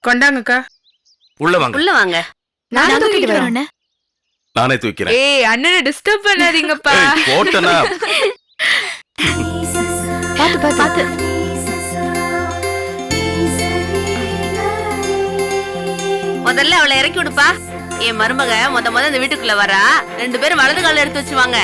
கொண்டாங்கக்கா. உள்ள வாங்க. உள்ள வாங்க. நான் தூக்கிட்டு வரேன். நானே தூக்கிறேன். ஏய் அண்ணனை டிஸ்டர்ப் பண்ணாதீங்கப்பா. போட்டனா. பாத்து பாத்து பாத்து. முதல்ல அவளை இறக்கி விடுப்பா. என் மருமக முத இந்த வீட்டுக்குள்ள வரா. 2 பேரும் வலது கால எடுத்து வச்சுவாங்க.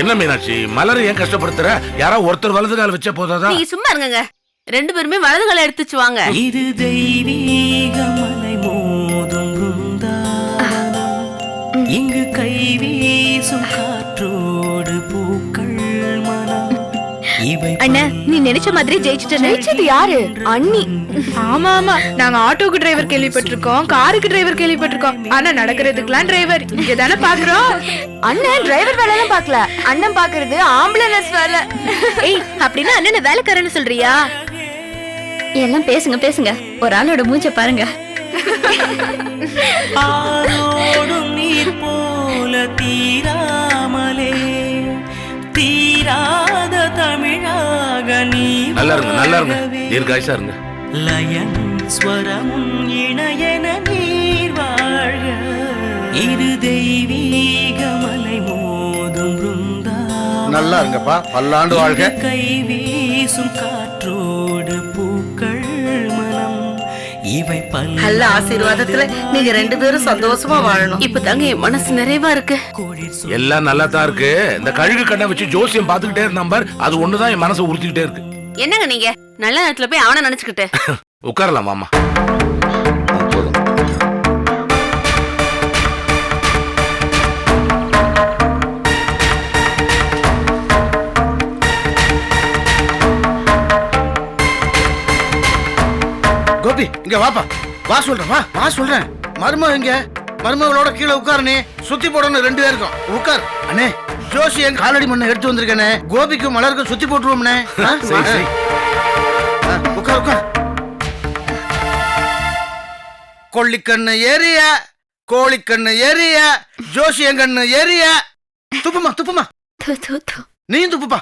என்ன மீனாட்சி, மலர் ஏன் கஷ்டப்படுத்துற? யாரா ஒருத்தர் வலது கால வச்ச போதாதா? நீங்க சும்மா இருங்கங்க. 2 பேருமே வலது கால எடுத்து வச்சுவாங்க. இது தெய்வீக மலை மோதும் பிருந்தாவனம். இங்கு கை வீசும் காற்றோடு பூக்கள் மனம். அண்ணா, நீ நினைச்ச மாதிரி ஜெயிச்சிட்டது யாரு? அண்ணி. ஆமா ஆமா, நாங்க ஆட்டோக்கு டிரைவர் கேள்விப்பட்டிருக்கோம், காருக்கு டிரைவர் கேள்விப்பட்டிருக்கோம். ஆனா நடக்கிறதுக்குலாம் டிரைவர் இங்க தானே பாக்குறோம். அண்ணன் டிரைவர் வேலை எல்லாம் பாக்கல, அண்ணன் பாக்குறது ஆம்புலன்ஸ் வேலை. ஏய், அப்படின்னா அண்ணனை வேலைக்காரன்னு சொல்றியா? எல்லாம் பேசுங்க பேசுங்க, ஒரு ஆளோட மூஞ்ச பாருங்க. ஆரோடும் நீர் போல தீராமலே தீராத தமிழாக நீ நல்லா இருங்க, நல்லா இருங்க, தீர்காயுசா இருங்க. லயன் ஸ்வரமும் இணையன நீர் வாழ்க. இது தெய்வீக மலை மோதும் பிருந்தாவனம். நல்லா இருங்கப்பா, பல்லாண்டு வாழ்க. கை வீசும் காற்றோடு பூக்கள் மனம். இவை நல்ல ஆசீர்வாதத்துல நீங்க 2 பேரும் சந்தோஷமா வாழணும். இப்பதாங்க என் மனசு நிறைவா இருக்கு. எல்லாம் நல்லா தான் இருக்கு. இந்த கழுகு கண்ணை வச்சு ஜோசியம் பாத்துக்கிட்டே இருந்தான் பார், அது ஒண்ணுதான் என் மனசை உறுத்திக்கிட்டே இருக்கு. என்னங்க நீங்க நல்ல நேரத்துல போய் அவனை நினைச்சுக்கிட்டு. உட்காரலாம் மாமா. போதும். கோபி இங்க வாப்பா, வா சொல்றேன், வா வா சொல்றேன். மருமக இங்க, மருமகளோட கீழே உட்காரு. நீ சுத்தி போடணும் 2 பேருக்கும். உட்கார் அண்ணே. ஜோசி என் காலடி மண்ணை எடுத்து வந்திருக்கேனே, கோபிக்கும் மலருக்கும் சுத்தி போட்டுருவோம்னே. உட்கார் உட்கார். கொள்ளிக்கண்ணு ஏறிய, கோழிக்கண்ணு ஏறிய, ஜோசி என் கண்ணு ஏறிய. துப்புமா துப்புமா, நீயும் துப்புப்பா.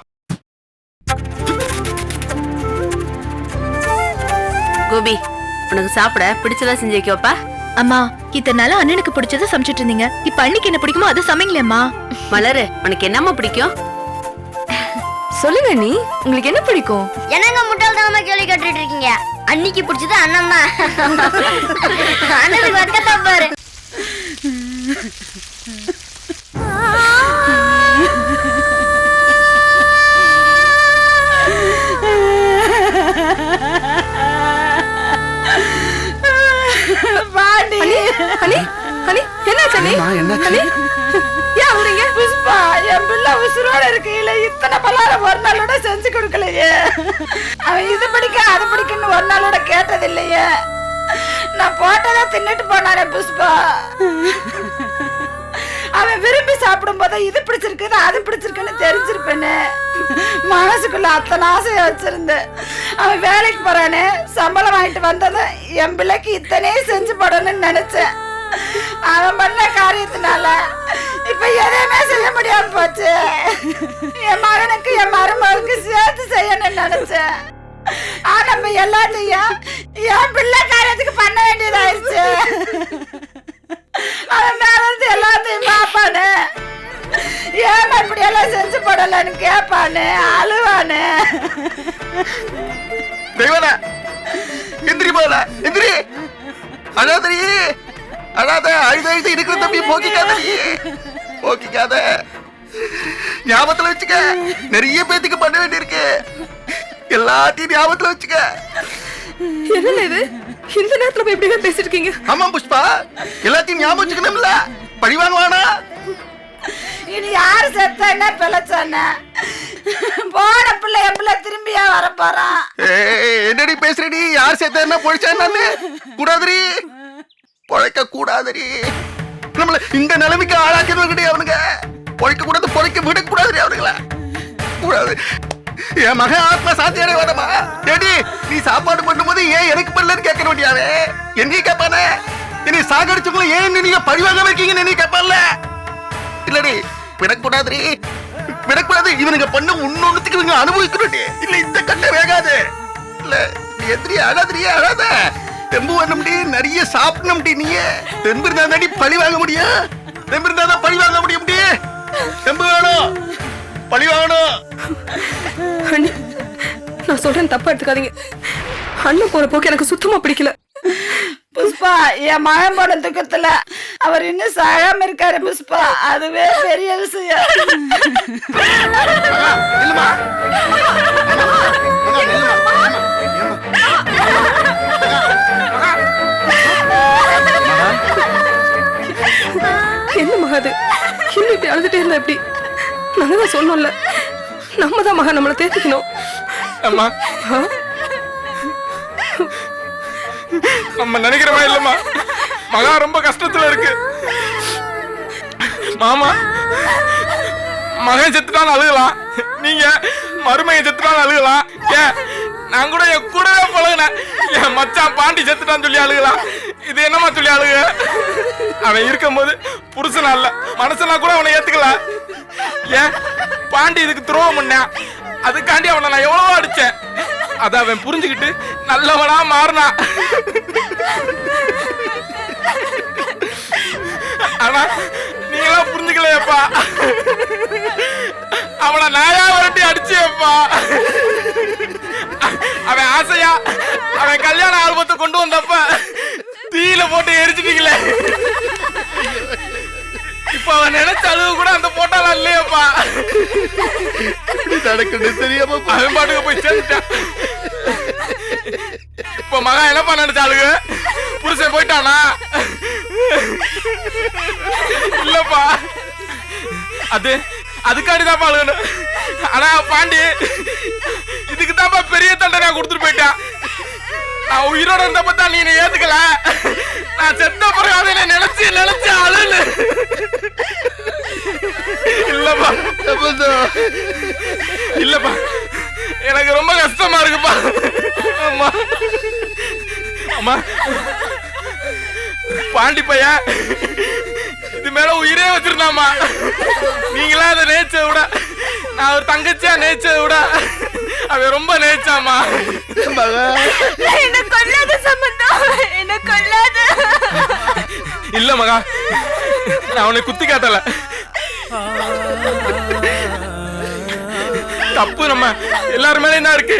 கோபி, உனக்கு சாப்பிட பிடிச்சதா செஞ்சு வைக்கப்பா. அம்மா, இத்தனை நாளா அண்ணனுக்கு பிடிச்சத சமைச்சிட்டு இருந்தீங்க, இப்ப அண்ணிக்கு என்ன பிடிக்குமோ அதை சமைங்களேம்மா. மலரு, உனக்கு என்னம்மா பிடிக்கும்? சொல்லுங்க நீ, உங்களுக்கு என்ன பிடிக்கும்? என்னங்க முட்டாள்தனமா கேள்வி கேட்டுட்டு இருக்கீங்க? அன்னிக்கு பிடிச்சது அண்ணன் தான். அண்ணனுக்கு வெக்கத்தான் பாரு. புஷ்பா, என் பிள்ளை உசுரோட இருக்கையில இத்தனை பலாரம் ஒரு நாளோட செஞ்சு கொடுக்கலையே. அவன் இது பிடிக்க அது பிடிக்குன்னு ஒரு நாளோட கேட்டதில்லையே. நான் போட்டதை தின்னுட்டு போனானே புஷ்பா. அவன் விரும்பி சாப்பிடும் போது இது பிடிச்சிருக்கு அது பிடிச்சிருக்குன்னு தெரிஞ்சிருப்பேன்னு மனசுக்குள்ள அத்தனை ஆசையை வச்சிருந்தேன். அவன் வேலைக்கு போறானே, சம்பளம் வாங்கிட்டு வந்ததை என் பிள்ளைக்கு இத்தனையே செஞ்சு போடணும்னு நினைச்சேன். அவன் பண்ண காரியத்தினால இப்ப எதையுமே செய்ய முடியாம போச்சு. என் மகனுக்கு என் மருமகளுக்கு சேர்த்து செய்யணும்னு நினைச்சேன். ஆனா இப்ப எல்லாத்தையும் என் பிள்ளை காரியத்துக்கு பண்ண வேண்டியதாயிருச்சு. அவன் மேல இருந்து எல்லாத்தையும் பாப்பானு, ஏன் இப்படி எல்லாம் செஞ்சு போடலன்னு கேப்பானு, அழுவானு. தெய்வனா எந்திரி போல, எந்திரி. அழாதரி அழாத, அழுது அழுது இருக்கிற தம்பி போக்கிக்காத, போக்கிக்காத. ஞாபகத்துல வச்சுக்க, நிறைய பேத்துக்கு பண்ண வேண்டியிருக்கு. எல்லாத்தையும் ஞாபகத்துல வச்சுக்க. என்ன இது, இந்த நேரத்துல போய் இப்படி பேசிட்டு இருக்கீங்க? ஆமா புஷ்பா, எல்லாத்தையும் ஞாபகம் வச்சுக்கணும்ல, பழி வாங்குவானா? இனி யாரு செத்தான பிழைச்சான? போன பிள்ளை என் பிள்ளை திரும்பியா வர போறான். என்னடி பேசுறடி? யார் செத்தா பொழைச்சான்னு கூடாதரி, பொழைக்க கூடாதரி. நம்மள இந்த நிலைமைக்கு ஆளாக்கிறவங்க அவனுங்க. பொழைக்க கூடாது, பொழைக்க விட கூடாதரி அவனுங்கள. கூடாது. என் மகன் ஆத்மா சாத்தி அடைய வேணாமா? ஏடி, நீ சாப்பாடு பண்ணும்போது ஏன் எனக்கு பண்ணலன்னு கேட்க வேண்டியாவே? என்ன கேட்பானே? நீ சாகடிச்சுக்குள்ள ஏன் நீங்க பழிவாங்க இருக்கீங்கன்னு நீ கேட்பான்ல? இல்லடி, விடக்கூடாதரி, விடக்கூடாது. இவனுங்க பண்ண ஒன்னொன்னுக்கு இவங்க அனுபவிக்கணும். இல்ல இந்த கண்ணை வேகாது. இல்ல எதிரி அழாதிரியே, அழாத. தெம்பு வரணும்டி, நிறைய சாப்பிடணும்டி. நீ தெம்பு இருந்தா தாண்டி பழி வாங்க முடியும். தெம்பு இருந்தா தான் பழி வாங்க முடியும். தெம்பு வேணும், பழி வாங்கணும். அண்ணி, நான் சொல்றேன், தப்பா எடுத்துக்காதீங்க. அண்ணன் போற போக்கு எனக்கு சுத்தமா பிடிக்கல. புஷ்பா, என் மகன் போன துக்கத்துல அவர் இன்னும் சாகாம இருக்காரு புஷ்பா. அதுவே பெரிய விஷயம். இல்லம்மா. என்ன மகாது, இன்னும் இப்படி அழுதுட்டே இருந்தா எப்படி? நாங்க தான் சொன்னோம்ல, நம்ம தான் மகா நம்மளை தேத்திக்கணும். அம்மா, நம்ம நினைக்கிறமா இல்லம்மா, மகா ரொம்ப கஷ்டத்துல இருக்கு. மாமா மகன் செத்துட்டான்னு அழுகலாம், நீங்க மருமகன் செத்துட்டான்னு அழுகலாம். ஏன் நான் கூட என் கூடவே பழகினேன், என் மச்சான் பாண்டி செத்துட்டான்னு சொல்லி அழுகலாம். இது என்னமா சொல்லி அழுக? அவன் இருக்கும்போது புருஷனா இல்ல மனசனா கூட அவனை ஏத்துக்கல. ஏன் பாண்டி இதுக்கு துரோகம் பண்ணான், அதுக்காண்டி அவனை நான் எவ்வளவோ அடிச்சேன். அத அவன் புரிஞ்சுக்கிட்டு நல்லவனா மாறினா. ஆனா நீங்களாம் புரிஞ்சுக்கலையப்பா. அவனை நாயா வரட்டி அடிச்சேப்பா. அவன் ஆசையா அவன் கல்யாண ஆல்பத்தை கொண்டு வந்தப்ப தீயில போட்டு எரிச்சிட்டீங்களே. இப்ப அவன் நினைச்ச அளவு கூட அந்த போட்டோலாம் இல்லையப்பா. நடக்கணும் தெரியாம அவன் பாட்டுக்கு போய் சேர்ந்துட்டான். இப்ப மகன் என்னப்பா நினைச்சாளுங்க? புருஷன் போயிட்டானா? இல்லப்பா, அதுக்காண்டிதான்ப்பா அழுகணும். ஆனா பாண்டி இதுக்கு தான்ப்பா பெரிய தண்டனை கொடுத்துட்டு போயிட்டான். நான் உயிரோட இருந்தப்ப தான் நீ ஏத்துக்கல, நான் செத்த பிறகு அதை நினைச்சு நினைச்சு அழுன்னு. இல்லப்பா இல்லப்பா, எனக்கு ரொம்ப கஷ்டமா இருக்குப்பா. அம்மா அம்மா, பாண்டி பையன் இது மேல உயிரே வச்சிருந்தாமா. நீங்களா அதை நேச்ச விட, நான் ஒரு தங்கச்சியா நேச்சதை விட அவன் ரொம்ப நேச்சாமா. என்ன கொல்லாத சம்பந்தம், என்ன கொல்லாத. இல்ல மகா, நான் அவனை குத்தி காட்டல. தப்பு நம்ம எல்லாரும் மேல என்ன இருக்கு.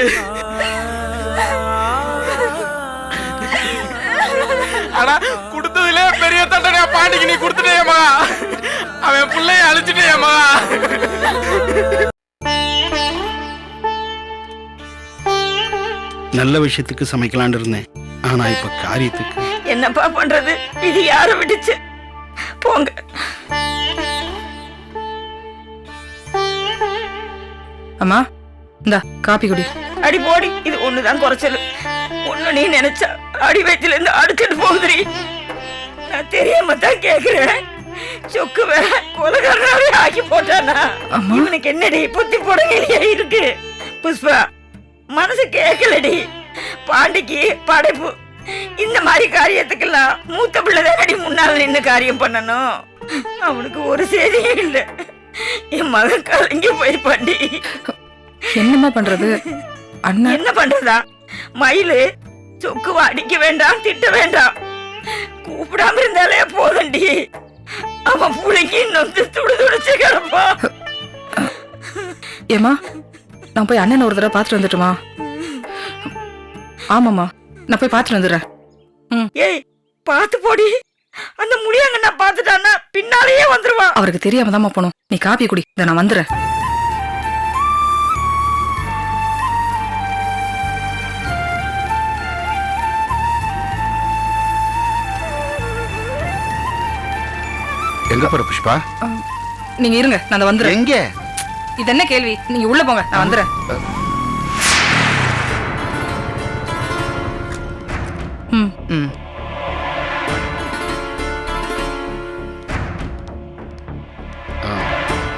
ஆனா கொடுத்ததுல பெரிய தண்டனையா பாண்டிக்கு நீ கொடுத்துட்டேமா. அவன் பிள்ளைய அழிச்சிட்டேமா. நல்ல விஷயத்துக்கு சமைக்கலான்னு இருந்தேன், ஆனா இப்ப காரியத்துக்கு. என்னப்பா பண்றது, இது யார விடுச்சு? போங்க. அம்மா, இந்தா காப்பி குடி. அடி போடி, இது ஒண்ணுதான் குறைச்சல். ஒண்ணு நீ நினைச்சா அடி வயிற்றுல இருந்து அடிச்சுட்டு போகுதுரி. நான் தெரியாம தான் கேக்குறேன். சொக்கு வேற கொலகாரனாவே ஆக்கி போட்டானா? இவனுக்கு என்னடி புத்தி போடலையா இருக்கு? புஷ்பா, மனசு கேட்கலடி. பாண்டிக்கு படைப்பு. இந்த மாதிரி காரியத்துக்கெல்லாம் மூத்த பிள்ளைதானடி முன்னால் நின்று காரியம் பண்ணணும். அவனுக்கு ஒரு செய்தியும் இல்லை. என் மகன் கலங்கி போயிருப்பாண்டி. என்னம்மா பண்றது? அண்ணா என்ன பண்றதா? மயிலு சொக்குவா அடிக்க வேண்டாம், திட்ட வேண்டாம், கூப்பிடாம இருந்தாலே போதண்டி. அவன் புளிக்கு நொந்து துடு துடிச்சு கிடப்பா. ஏமா, நான் போய் அண்ணன் ஒரு தடவை பாத்துட்டு வந்துட்டுமா? ஆமாமா, நான் போய் பாத்துட்டு வந்துடுறேன். ஏய், பாத்து போடி. அந்த முடியாங்க நான் பாத்துட்டான்னா பின்னாலேயே வந்துருவான். அவருக்கு தெரியாம தாமா போனோம். நீ காப்பி குடி, இத நான் வந்துடுறேன். எங்க போற புஷ்பா? நீங்க இருங்க, நான் வந்துடுறேன். எங்க? இது என்ன கேள்வி? நீங்க உள்ள போங்க, நான் வந்துடுறேன்.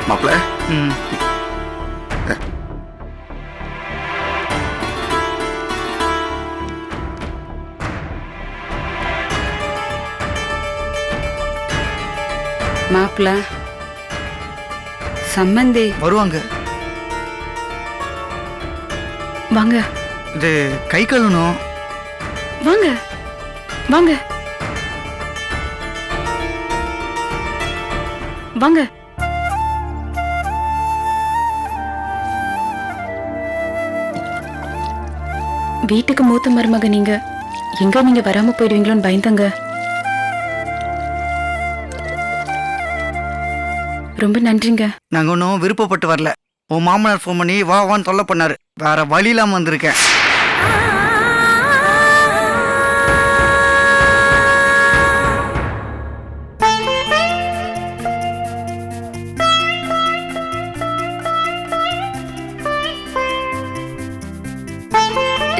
மாப்பிள்ள, மாப்பிள்ள சம்பந்தி வருவாங்க. வாங்க. இது கை கழுவணும். வாங்க. வாங்க வாங்க. வீட்டுக்கு மூத்த மருமக நீங்க, எங்க நீங்க வராம போயிடுவீங்களோன்னு பயந்தங்க. ரொம்ப நன்றிங்க. நாங்க ஒன்றும் விருப்பப்பட்டு வரல. உன் மாமனார் ஃபோன் பண்ணி வா வான்னு தொல்லை பண்ணாரு. வேற வழி இல்லாம வந்திருக்கேன்.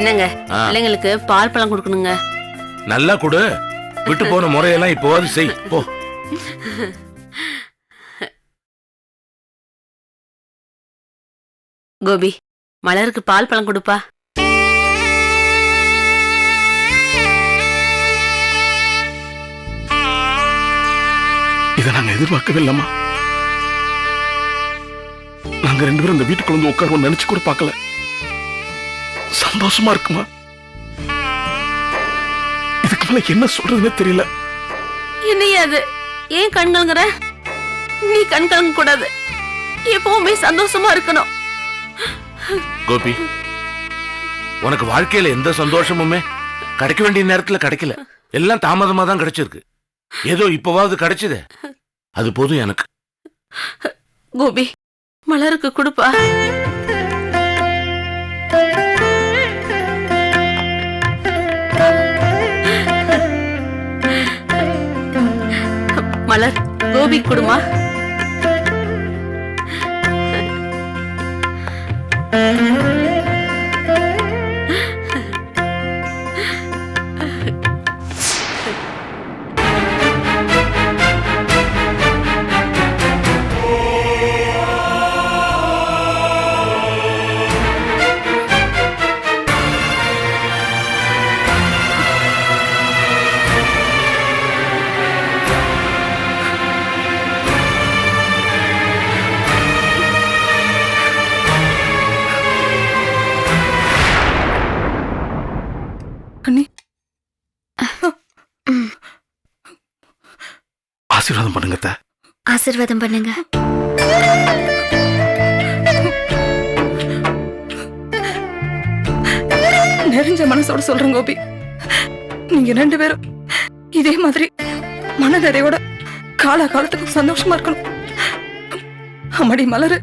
என்னங்க பிள்ளைங்களுக்கு பால் பழம் கொடுக்கணுங்க. நல்லா கொடு. விட்டு போன முறையெல்லாம் இப்போவாது செய் போ. கோபி, மலருக்கு பால் பழம் கொடுப்பா. இதை நாங்க எதிர்பார்க்கவே இல்லம்மா. நாங்க 2 பேரும் இந்த வீட்டுக்குள்ள வந்து உட்காருவோம் நினைச்சு கூட பார்க்கல. சந்தோஷமா இருக்குமா? இதுக்கு மேல என்ன சொல்றதுன்னு தெரியல. என்னையா அது? ஏன் கண் கலங்குற? நீ கண் கலங்க கூடாது. எப்பவுமே சந்தோஷமா இருக்கணும். கோபி, உனக்கு வாழ்க்கையில எந்த சந்தோஷமுமே கிடைக்க வேண்டிய நேரத்துல கிடைக்கல. எல்லாம் தாமதமா தான் கிடைச்சிருக்கு. ஏதோ இப்பவாவது கிடைச்சதே, அது போதும் எனக்கு. கோபி, மலருக்கு கொடுப்பா. மலர், கோபி கொடுமா. ஆசீர்வாதம் பண்ணுங்க. ஆசீர்வாதம் பண்ணுங்க. நெறிஞ்ச மனசோட சொல்றேன் கோபி, நீங்க 2 பேரும் இதே மாதிரி மனதரையோட காலத்துக்கும் சந்தோஷமா இருக்கணும். அம்மாடி மலரு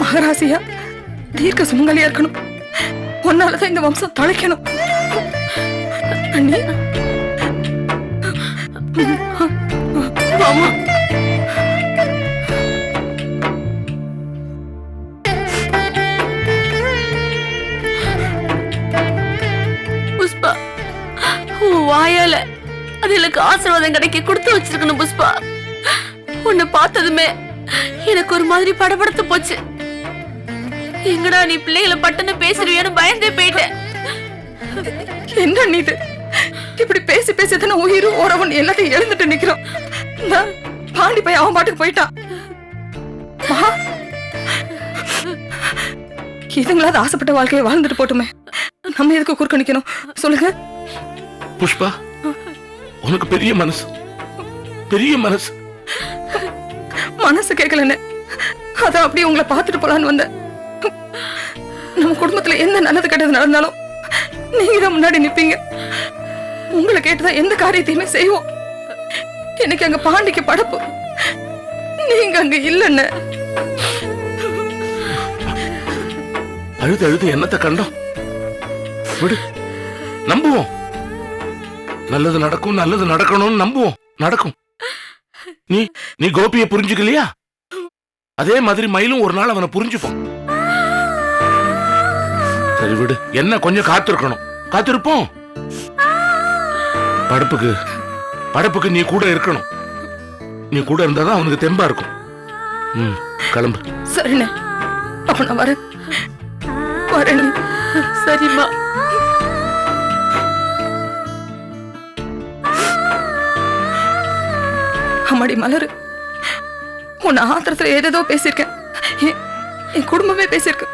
மகராசியா தீர்க்க சுமங்கலியா இருக்கணும். உன்னாலதான் இந்த வம்சம் தழைக்கணும். அண்ணி, புஷ்பா, உன் வாயால அது எனக்கு ஆசீர்வாதம் கிடைக்க கொடுத்து வச்சிருக்கணும். புஷ்பா, உன்னை பார்த்ததுமே எனக்கு ஒரு மாதிரி படபடத்து போச்சு. எங்கடா நீ பிள்ளைகளை பட்டுன்னு பேசுறியோன்னு பயந்தே போயிட்டேன். என்ன நீ இது? இப்படி பேசி பேசிதானே உயிரும் உறவன் எல்லாத்தையும் எழுந்துட்டு நிக்கிறோம். பாண்டி போய் அவன் பாட்டுக்கு போயிட்டான். இதுங்களாவது ஆசைப்பட்ட வாழ்க்கையை வாழ்ந்துட்டு போட்டுமே, நம்ம எதுக்கு குறுக்க நிக்கணும் சொல்லுங்க. புஷ்பா, உனக்கு பெரிய மனசு, பெரிய மனசு. மனசு கேட்கலன்னு அதான் அப்படியே உங்களை பார்த்துட்டு போலான்னு வந்தேன். நம்ம குடும்பத்துல எந்த நல்லது கெட்டது நடந்தாலும் நீங்க தான் முன்னாடி நிப்பீங்க. உங்களை கேட்டுதான் எந்த காரியத்தையுமே செய்வோம். எனக்கு அங்க பாண்டிக்கு படப்பு, நீங்க அங்க இல்லன்னு. அழுது அழுது என்னத்தை கண்டோம்? விடு, நம்புவோம். நல்லது நடக்கும், நல்லது நடக்கணும்னு நம்புவோம். நடக்கும். நீ கோபியை புரிஞ்சுக்கலையா? அதே மாதிரி மயிலும் ஒரு நாள் அவனை புரிஞ்சுப்போம். சரி விடு, என்ன கொஞ்சம் காத்திருக்கணும். காத்திருப்போம். படப்புக்கு நீ கூட இருக்கணும். நீ கூட இருந்தாதான் அவனுக்கு தெம்பா இருக்கும். கிளம்பு. சரிண்ணே, அப்ப நான் வரேன். சரிம்மா. அம்மாடி மலரு, உன்னை ஆத்திரத்துல ஏதேதோ பேசியிருக்கேன். என் குடும்பமே பேசியிருக்கு.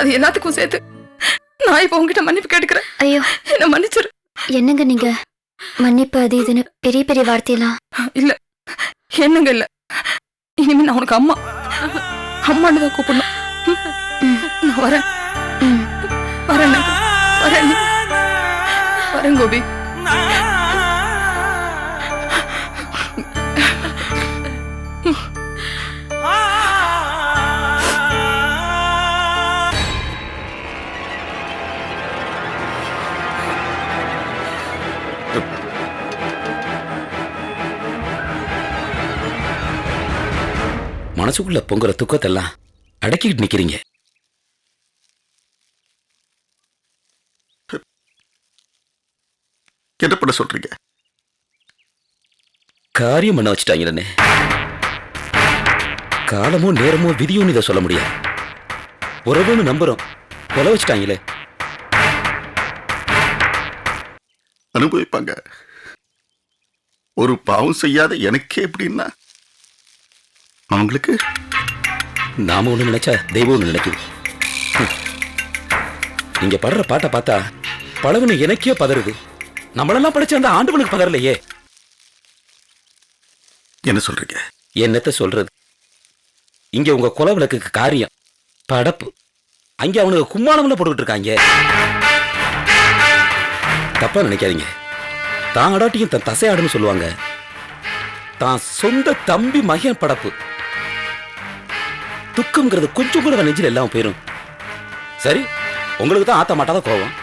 அது எல்லாத்துக்கும் சேர்த்து நான் இப்ப உங்ககிட்ட மன்னிப்பு கேட்டுக்கிறேன். ஐயோ, என்ன மன்னிச்சிரு. என்னங்க நீங்க மன்னிப்பு அது இதுன்னு பெரிய பெரிய வார்த்தையெல்லாம். இல்ல என்னங்க இல்ல, இனிமே நான் உனக்கு அம்மா அம்மான்னு தான் கூப்பிடணும். நான் வரேன் வரேன் வரேன் வரேன் கோபி. மனசுக்குள்ள பொங்குற துக்கத்தெல்லாம் அடக்கிட்டு நிக்கிறீங்க. என்ன பண்ண சொல்றீங்க? காரியம் பண்ண வச்சுட்டாங்க. காலமோ நேரமோ விதியும் இதை சொல்ல முடியாது. உறவுன்னு நம்புறோம், கொலை வச்சுட்டாங்களே. அனுபவிப்பாங்க. ஒரு பாவம் செய்யாத எனக்கே எப்படின்னா அவங்களுக்கு நாம ஒண்ணு நினைச்சா தெய்வம் ஒண்ணு நினைக்குது. நீங்க படுற பாட்டை பார்த்தா பழகுன எனக்கே பதறுது. நம்மளெல்லாம் படிச்ச அந்த ஆண்டவனுக்கு பதறலையே. என்ன சொல்றீங்க? என்னத்த சொல்றது? இங்க உங்க கொலை விளக்குக்கு காரியம் படப்பு, அங்க அவனுக்கு கும்மாளம்ல போட்டுக்கிட்டு இருக்காங்க. தப்பா நினைக்காதீங்க. தான் அடாட்டியும் தன் தசையாடுன்னு சொல்லுவாங்க. தான் சொந்த தம்பி மகன் படப்பு. துக்கம்ங்கிறது கொஞ்சம் கூட நெஞ்சில் எல்லாம் போயிரும். சரி, உங்களுக்கு தான் ஆத்த மாட்டாத கோவம்,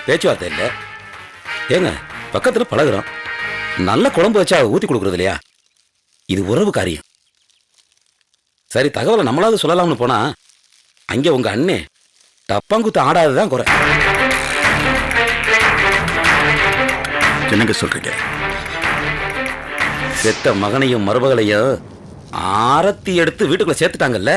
பேச்சுவார்த்தை இல்லை. ஏங்க பக்கத்துல பழகுறோம், நல்ல குழம்பு வச்சா ஊத்தி கொடுக்கறது இல்லையா? இது உறவு காரியம். சரி, தகவலை நம்மளாவது சொல்லலாம்னு போனா அங்க உங்க அண்ணே டப்பாங்குத்து ஆடாததான் குறை. என்னங்க சொல்றீங்க? செத்த மகனையும் மருமகளையும் ஆரத்தி எடுத்து வீட்டுக்குள்ள சேர்த்துட்டாங்கல்ல.